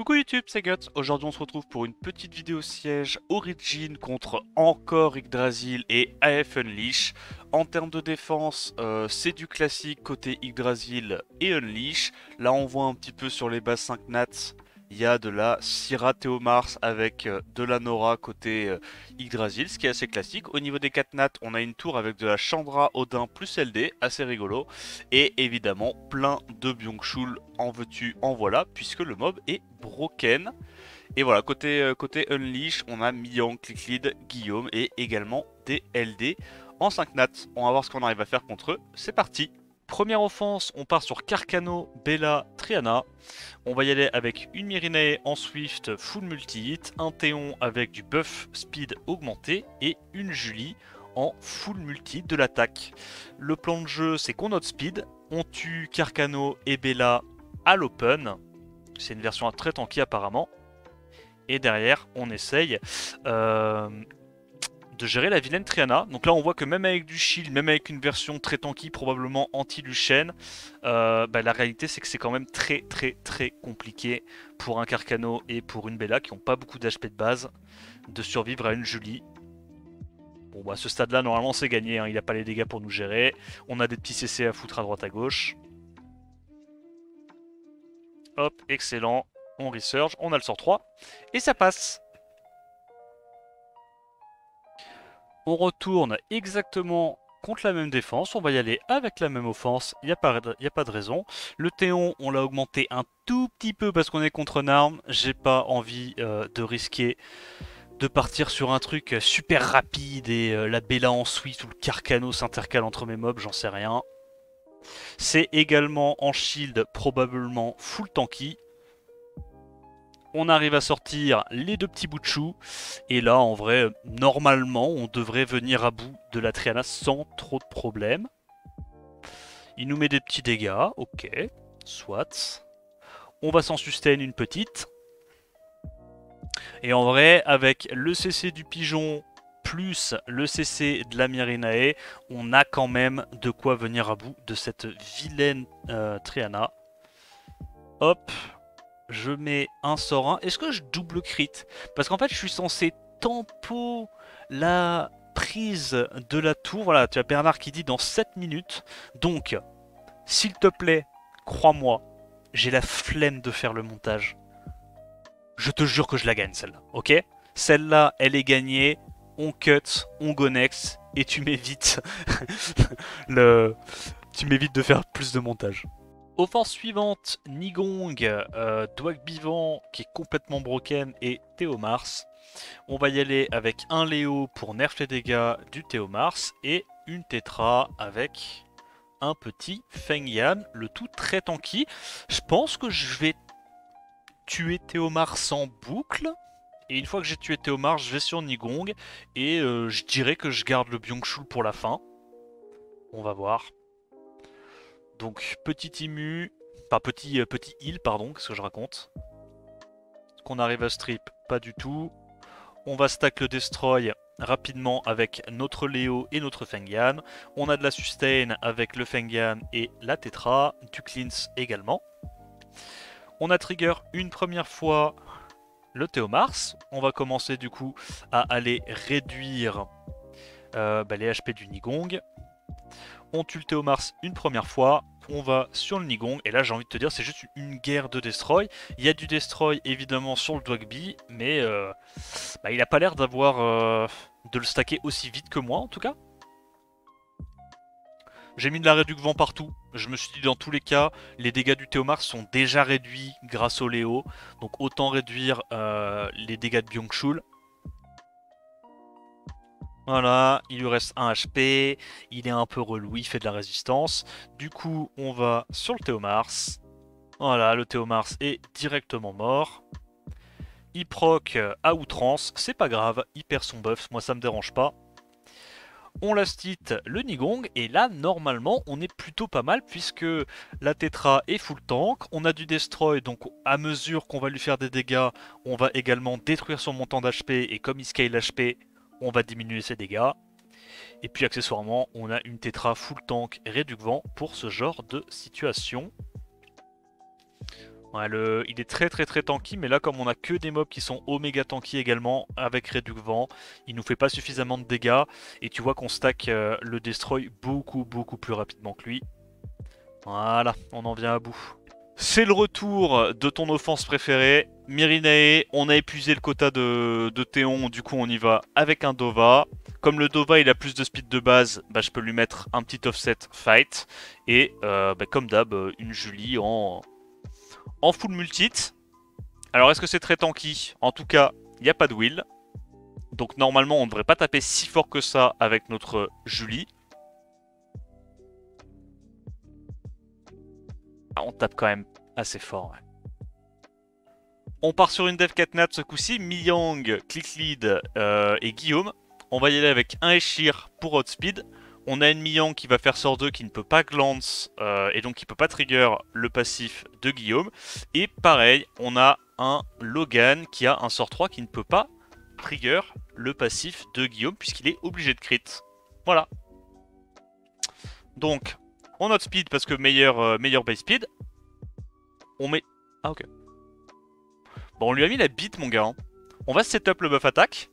Coucou YouTube, c'est Guts. Aujourd'hui on se retrouve pour une petite vidéo siège Origin contre encore Yggdrasil et AF Unleash. En termes de défense, c'est du classique côté Yggdrasil et Unleash. Là on voit un petit peu sur les bases 5 nats, il y a de la Syrah Théomars avec de la Nora côté Yggdrasil, ce qui est assez classique. Au niveau des 4 nats, on a une tour avec de la Chandra, Odin plus LD, assez rigolo. Et évidemment, plein de Byung-Chul en veux-tu, en voilà, puisque le mob est broken. Et voilà, côté Unleash, on a Miang, Clicklid, Guillaume et également des LD en 5 nats. On va voir ce qu'on arrive à faire contre eux. C'est parti! Première offense, on part sur Carcano, Bella, Triana. On va y aller avec une Myrinae en Swift full multi-hit, un Théon avec du buff speed augmenté et une Julie en full multi de l'attaque. Le plan de jeu, c'est qu'on note speed, on tue Carcano et Bella à l'open. C'est une version très tanky apparemment. Et derrière, on essaye de gérer la vilaine Triana. Donc là on voit que même avec du shield, même avec une version très tanky, probablement anti-Lucienne, la réalité c'est que c'est quand même très compliqué pour un Carcano et pour une Bella qui n'ont pas beaucoup d'HP de base de survivre à une Julie. Bon bah à ce stade là normalement c'est gagné, hein. Il n'a pas les dégâts pour nous gérer. On a des petits CC à foutre à droite à gauche. Hop, excellent. On resurge, on a le sort 3 et ça passe. On retourne exactement contre la même défense, on va y aller avec la même offense, il n'y a pas de raison. Le Théon, on l'a augmenté un tout petit peu parce qu'on est contre Narm. J'ai pas envie de risquer de partir sur un truc super rapide et la Bella en Swift ou le Carcano s'intercale entre mes mobs, j'en sais rien. C'est également en shield, probablement full tanky. On arrive à sortir les deux petits bouts de chou. Et là, en vrai, normalement, on devrait venir à bout de la Triana sans trop de problèmes. Il nous met des petits dégâts. Ok, soit. On va s'en sustain une petite. Et en vrai, avec le CC du pigeon plus le CC de la Myrinae, on a quand même de quoi venir à bout de cette vilaine Triana. Hop. Je mets un sort 1. Est-ce que je double crit? Parce qu'en fait, je suis censé tempo la prise de la tour. Voilà, tu as Bernard qui dit dans 7 minutes. Donc, s'il te plaît, crois-moi, j'ai la flemme de faire le montage. Je te jure que je la gagne, celle-là, ok? Celle-là, elle est gagnée. On cut, on go next, et tu m'évites tu m'évites de faire plus de montage. Offense suivante, Nigong, Dwag Bivant qui est complètement broken et Théomars. On va y aller avec un Léo pour nerf les dégâts du Théomars et une Tétra avec un petit Feng Yan, le tout très tanky. Je pense que je vais tuer Théomars en boucle. Et une fois que j'ai tué Théomars, je vais sur Nigong et je dirais que je garde le Byung-Chul pour la fin. On va voir. Donc petit immu, pas petit heal pardon, qu'est-ce que je raconte? Est-ce qu'on arrive à strip? Pas du tout. On va stack le destroy rapidement avec notre Léo et notre Feng Yan. On a de la sustain avec le Feng Yan et la Tetra, du cleanse également. On a trigger une première fois le Théomars. On va commencer du coup à aller réduire les HP du Nigong. On tue le Théomars une première fois, on va sur le Nigong, et là j'ai envie de te dire c'est juste une guerre de destroy. Il y a du destroy évidemment sur le Dwagby, mais il a pas l'air d'avoir de le stacker aussi vite que moi en tout cas. J'ai mis de la réduc vent partout, je me suis dit dans tous les cas, les dégâts du Théomars sont déjà réduits grâce au Léo, donc autant réduire les dégâts de Byung-Chul. Voilà, il lui reste 1 HP, il est un peu relou, il fait de la résistance. Du coup, on va sur le Théomars. Voilà, le Théomars est directement mort. Il proc à outrance, c'est pas grave, il perd son buff, moi ça me dérange pas. On last-hit le Nigong, et là, normalement, on est plutôt pas mal, puisque la Tétra est full tank, on a du destroy, donc à mesure qu'on va lui faire des dégâts, on va également détruire son montant d'HP, et comme il scale HP, on va diminuer ses dégâts. Et puis accessoirement, on a une Tétra full tank réduc vent pour ce genre de situation. Ouais, il est très tanky, mais là comme on a que des mobs qui sont oméga tanky également, avec réduc vent, il nous fait pas suffisamment de dégâts, et tu vois qu'on stack le destroy beaucoup plus rapidement que lui. Voilà, on en vient à bout. C'est le retour de ton offense préférée, Mirinae. On a épuisé le quota de Théon, du coup on y va avec un Dova. Comme le Dova il a plus de speed de base, bah, je peux lui mettre un petit offset fight. Et bah, comme d'hab, une Julie en full multit. Alors est-ce que c'est très tanky? En tout cas, il n'y a pas de will. Donc normalement on ne devrait pas taper si fort que ça avec notre Julie. Ah, on tape quand même assez fort, ouais. On part sur une dev catnap ce coup-ci, Mi-Yang, Clicklead et Guillaume. On va y aller avec un Eshir pour Outspeed. On a une Mi-Yang qui va faire sort 2 qui ne peut pas glance et donc qui ne peut pas trigger le passif de Guillaume. Et pareil, on a un Logan qui a un sort 3 qui ne peut pas trigger le passif de Guillaume puisqu'il est obligé de crit. Voilà. Donc, on outspeed parce que meilleur base speed. On met... Ah ok. Bon, on lui a mis la bite, mon gars. Hein. On va setup le buff attaque.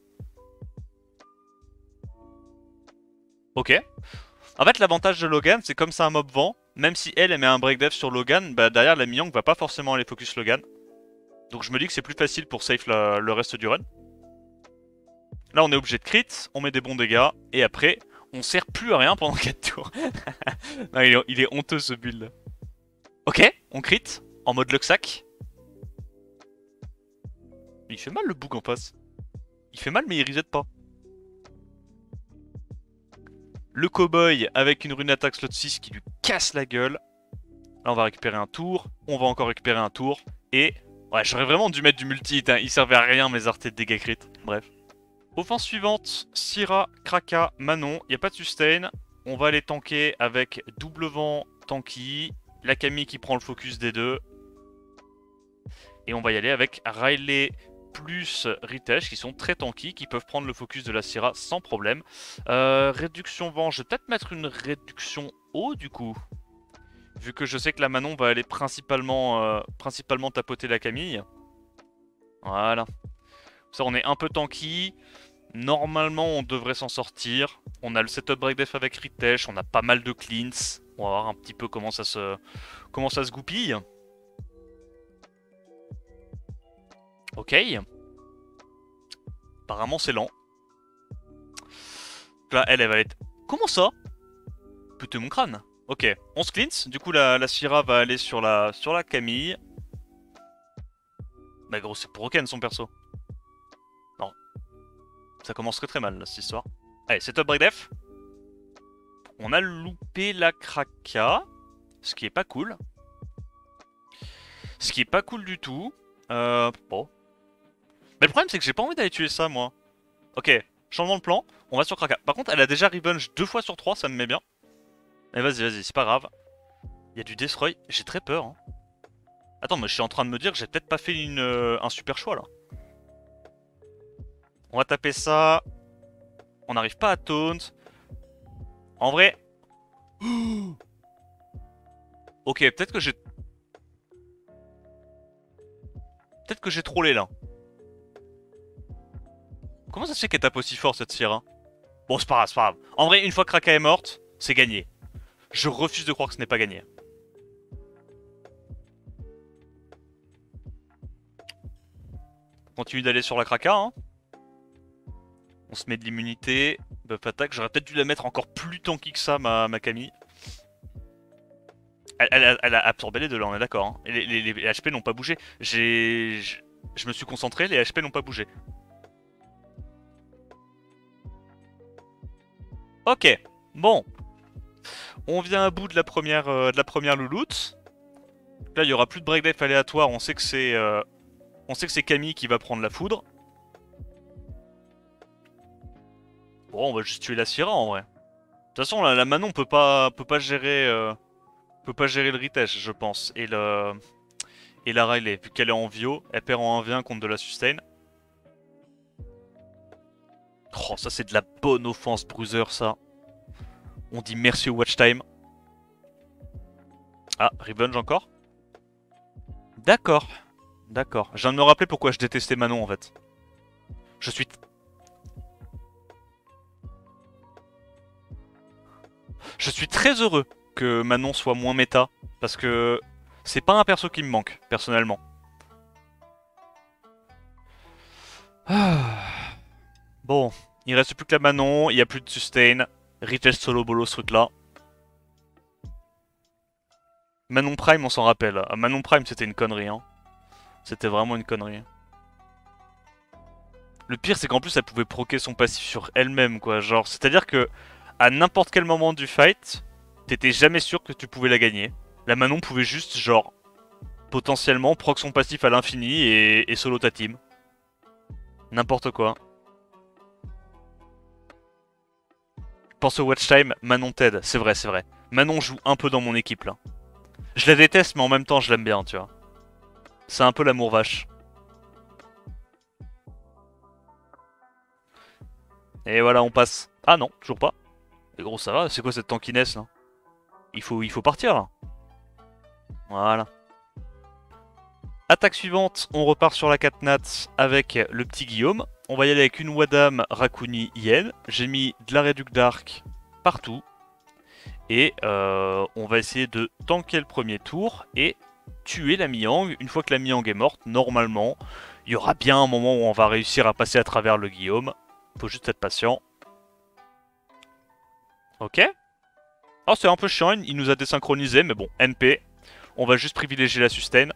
Ok. En fait, l'avantage de Logan, c'est comme c'est un mob vent, même si elle met un break def sur Logan, bah derrière la Mi-Yang va pas forcément aller focus Logan. Donc je me dis que c'est plus facile pour safe le reste du run. Là, on est obligé de crit, on met des bons dégâts, et après, on sert plus à rien pendant 4 tours. Non, il est honteux ce build. Ok, on crit, en mode Luxac. Il fait mal le bug en face. Il fait mal mais il reset pas. Le cowboy avec une rune attaque slot 6 qui lui casse la gueule. Là on va récupérer un tour, on va encore récupérer un tour. Et... ouais, j'aurais vraiment dû mettre du multi-hit, hein. Il servait à rien mes artés de dégâts crit. Bref. Offense suivante, Syrah, Kraka, Manon. Il n'y a pas de sustain. On va aller tanker avec double vent tanky. La Camille qui prend le focus des deux. Et on va y aller avec Riley plus Ritesh qui sont très tanky, qui peuvent prendre le focus de la Syrah sans problème. Réduction vent, je vais peut-être mettre une réduction eau du coup. Vu que je sais que la Manon va aller principalement tapoter la Camille. Voilà. Ça on est un peu tanky. Normalement on devrait s'en sortir. On a le setup break def avec Ritesh, on a pas mal de cleans. On va voir un petit peu comment ça se goupille. Ok. Apparemment c'est lent. Là, elle va être... Comment ça? Putain mon crâne. Ok, on se cleanse. Du coup, la Syrah va aller sur la Camille. Bah gros, c'est pour Oken son perso. Non. Ça commencerait très mal, là, cette histoire. Allez, setup break def. On a loupé la Kraka. Ce qui est pas cool. Ce qui est pas cool du tout. Bon. Mais le problème, c'est que j'ai pas envie d'aller tuer ça, moi. Ok, changement de plan. On va sur Kraka. Par contre, elle a déjà revenge 2 fois sur 3, ça me met bien. Mais vas-y, c'est pas grave. Il y a du destroy, j'ai très peur. Hein. Attends, mais je suis en train de me dire que j'ai peut-être pas fait un super choix là. On va taper ça. On n'arrive pas à taunt. En vrai... ok, peut-être que j'ai... Peut-être que j'ai trollé là. Comment ça se fait qu'elle tape aussi fort cette Syrah? Bon, c'est pas grave, c'est pas grave. En vrai, une fois Kraka est morte, c'est gagné. Je refuse de croire que ce n'est pas gagné. On continue d'aller sur la Kraka, hein. On se met de l'immunité. Buff attaque. J'aurais peut-être dû la mettre encore plus tanky que ça, ma Camille. Elle a absorbé les deux là, on est d'accord. Hein. Les HP n'ont pas bougé. Je me suis concentré, les HP n'ont pas bougé. Ok, bon. On vient à bout de la première louloute. Là, il y aura plus de break def aléatoire. On sait que c'est Camille qui va prendre la foudre. Bon, on va juste tuer la Syrah en vrai. De toute façon, la Manon peut pas gérer le Ritesh, je pense. Et la Riley, vu qu'elle est en Vio, elle perd en 1v1 contre de la sustain. Oh, ça c'est de la bonne offense bruiser, ça. On dit merci au watch time. Ah, revenge encore. D'accord. D'accord. Je viens de me rappeler pourquoi je détestais Manon en fait. Je suis... Je suis très heureux que Manon soit moins méta. Parce que c'est pas un perso qui me manque, personnellement. Ah. Bon, il reste plus que la Manon, il n'y a plus de sustain. Retest solo bolo ce truc là. Manon Prime on s'en rappelle. Ah, Manon Prime c'était une connerie hein. C'était vraiment une connerie. Le pire c'est qu'en plus elle pouvait proquer son passif sur elle-même quoi. Genre c'est à dire que à n'importe quel moment du fight, t'étais jamais sûr que tu pouvais la gagner. La Manon pouvait juste genre potentiellement proc son passif à l'infini et solo ta team. N'importe quoi. Pense au watch time, Manon t'aide, c'est vrai, c'est vrai. Manon joue un peu dans mon équipe là. Je la déteste, mais en même temps, je l'aime bien, tu vois. C'est un peu l'amour vache. Et voilà, on passe. Ah non, toujours pas. Mais gros, ça va, c'est quoi cette tankiness là il faut partir là. Voilà. Attaque suivante, on repart sur la 4 nats avec le petit Guillaume. On va y aller avec une Wadam, Rakuni, Yen. J'ai mis de la Réduc Dark partout. Et on va essayer de tanker le premier tour et tuer la Miang. Une fois que la Miang est morte, normalement, il y aura bien un moment où on va réussir à passer à travers le Guillaume. Faut juste être patient. Ok. Oh, c'est un peu chiant, il nous a désynchronisé, mais bon, NP. On va juste privilégier la sustain.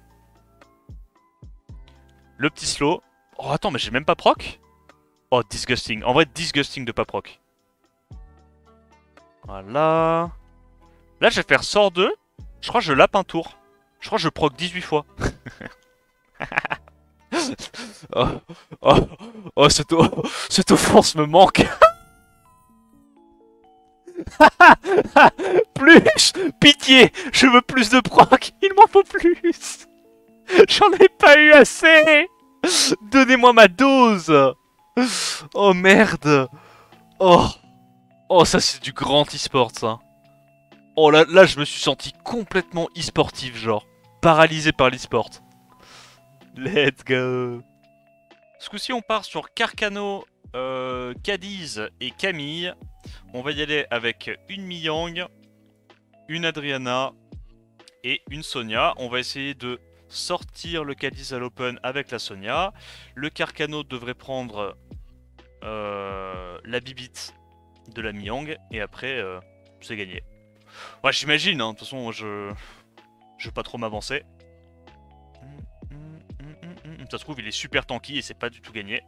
Le petit slow. Oh, attends, mais j'ai même pas proc. Oh, disgusting. En vrai, disgusting de pas proc. Voilà. Là, je vais faire sort 2. Je crois que je lappe un tour. Je crois que je proc 18 fois. Oh, oh, oh, cette offense me manque. Plus. Pitié. Je veux plus de proc. Il m'en faut plus. J'en ai pas eu assez. Donnez-moi ma dose. Oh merde. Oh. Oh, ça c'est du grand e-sport ça. Oh là, je me suis senti complètement e-sportif genre. Paralysé par l'e-sport. Let's go. Ce coup-ci on part sur Carcano, Cadiz et Camille. On va y aller avec une Miyang, une Adriana et une Sonia. On va essayer de sortir le Cadiz à l'open avec la Sonia. Le Carcano devrait prendre la bibite de la Miyang et après c'est gagné. Ouais, j'imagine, hein. De toute façon je veux pas trop m'avancer. Ça se trouve il est super tanky et c'est pas du tout gagné.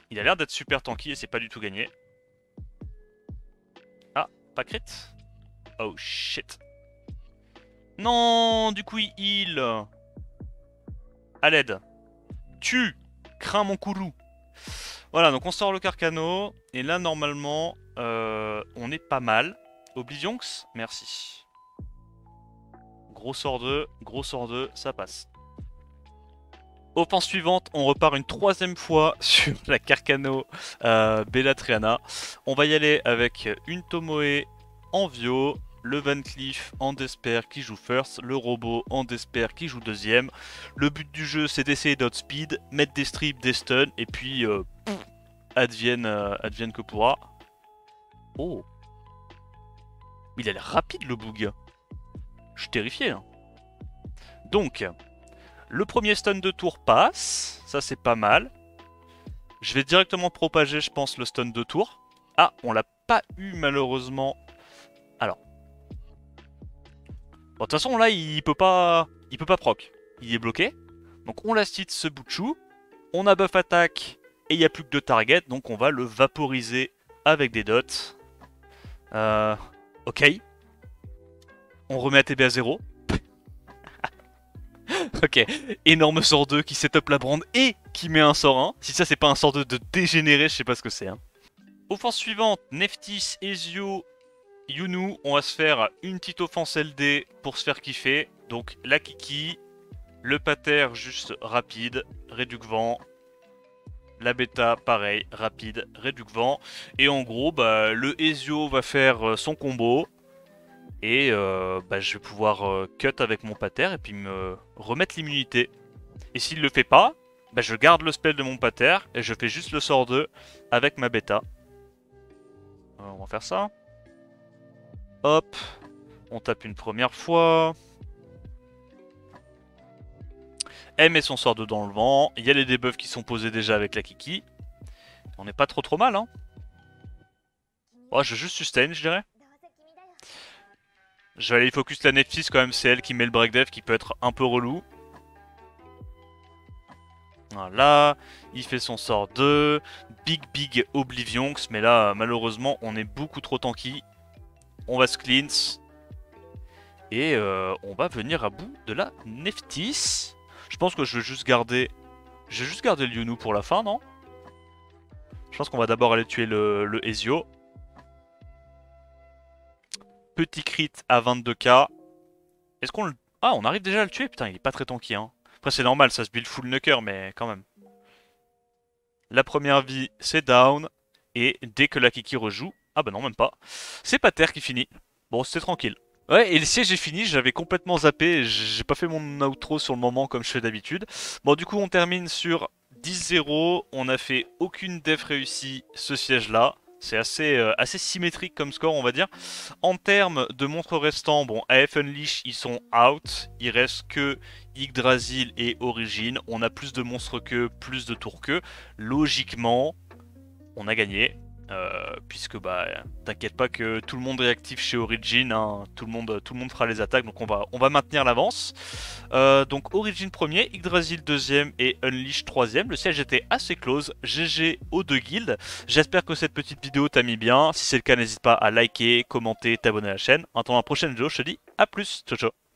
Il a l'air d'être super tanky et c'est pas du tout gagné. Ah, pas crit. Oh shit. Non, du coup il heal. À l'aide. Tue. Crains mon coulou. Voilà, donc on sort le Carcano. Et là, normalement, on est pas mal. Oblivionx, merci. Gros sort 2, ça passe. Offense suivante, on repart une troisième fois sur la Carcano Bellatriana. On va y aller avec une Tomoe en Vio, le Van Cleef en Despair qui joue first, le robot en Despair qui joue deuxième. Le but du jeu c'est d'essayer d'outspeed, mettre des strips, des stuns et puis advienne que pourra. Oh, il a l'air rapide le bug. Je suis terrifié là. Donc, le premier stun de tour passe, ça c'est pas mal. Je vais directement propager, je pense, le stun de tour. Ah, on l'a pas eu malheureusement. Alors. Bon, de toute façon là, il peut pas proc. Il est bloqué. Donc on l'assiste ce bout de chou. On a buff attaque et il n'y a plus que 2 targets, donc on va le vaporiser avec des dots. Ok. On remet ATB à 0. Ok, énorme sort 2 qui setup la brand et qui met un sort 1. Si ça c'est pas un sort 2 de dégénéré, je sais pas ce que c'est. Hein. Offense suivante, Neftis, Ezio, Yunu. On va se faire une petite offense LD pour se faire kiffer. Donc la Kiki, le Pater juste rapide, réduc vent. La bêta pareil, rapide, réduc vent. Et en gros, bah, le Ezio va faire son combo. Et bah, je vais pouvoir cut avec mon pater et puis me remettre l'immunité. Et s'il le fait pas, bah, je garde le spell de mon pater et je fais juste le sort 2 avec ma bêta. On va faire ça. Hop, on tape une première fois. Elle met son sort 2 dans le vent. Il y a les debuffs qui sont posés déjà avec la Kiki. On n'est pas trop mal, hein. Oh, je vais juste sustain, je dirais. Je vais aller focus la Nephthys quand même, c'est elle qui met le break dev qui peut être un peu relou. Voilà, il fait son sort 2, big Oblivionx, mais là malheureusement on est beaucoup trop tanky. On va se cleanse. Et on va venir à bout de la Nephthys. Je pense que je vais juste garder... Je vais juste garder le Yunu pour la fin, non? Je pense qu'on va d'abord aller tuer le Ezio. Petit crit à 22k. Est-ce qu'on le... Ah, on arrive déjà à le tuer? Putain, il est pas très tanky, hein. Après, c'est normal, ça se build full knocker, mais quand même. La première vie, c'est down. Et dès que la Kiki rejoue... Ah bah non, même pas. C'est Pater qui finit. Bon, c'était tranquille. Ouais, et le siège est fini, j'avais complètement zappé, j'ai pas fait mon outro sur le moment comme je fais d'habitude. Bon, du coup, on termine sur 10-0, on a fait aucune def réussie ce siège-là. C'est assez symétrique comme score, on va dire. En termes de montres restants, bon, AF Unleash, ils sont out. Il reste que Yggdrasil et Origin. On a plus de monstres qu'eux, plus de tours qu'eux. Logiquement, on a gagné. Puisque bah t'inquiète pas que tout le monde est actif chez Origin, hein, tout le monde fera les attaques, donc on va maintenir l'avance. Donc Origin premier, Yggdrasil deuxième et Unleash troisième. Le siège était assez close. GG aux deux guildes. J'espère que cette petite vidéo t'a mis bien. Si c'est le cas, n'hésite pas à liker, commenter, t'abonner à la chaîne. En attendant la prochaine vidéo, je te dis à plus. Ciao ciao.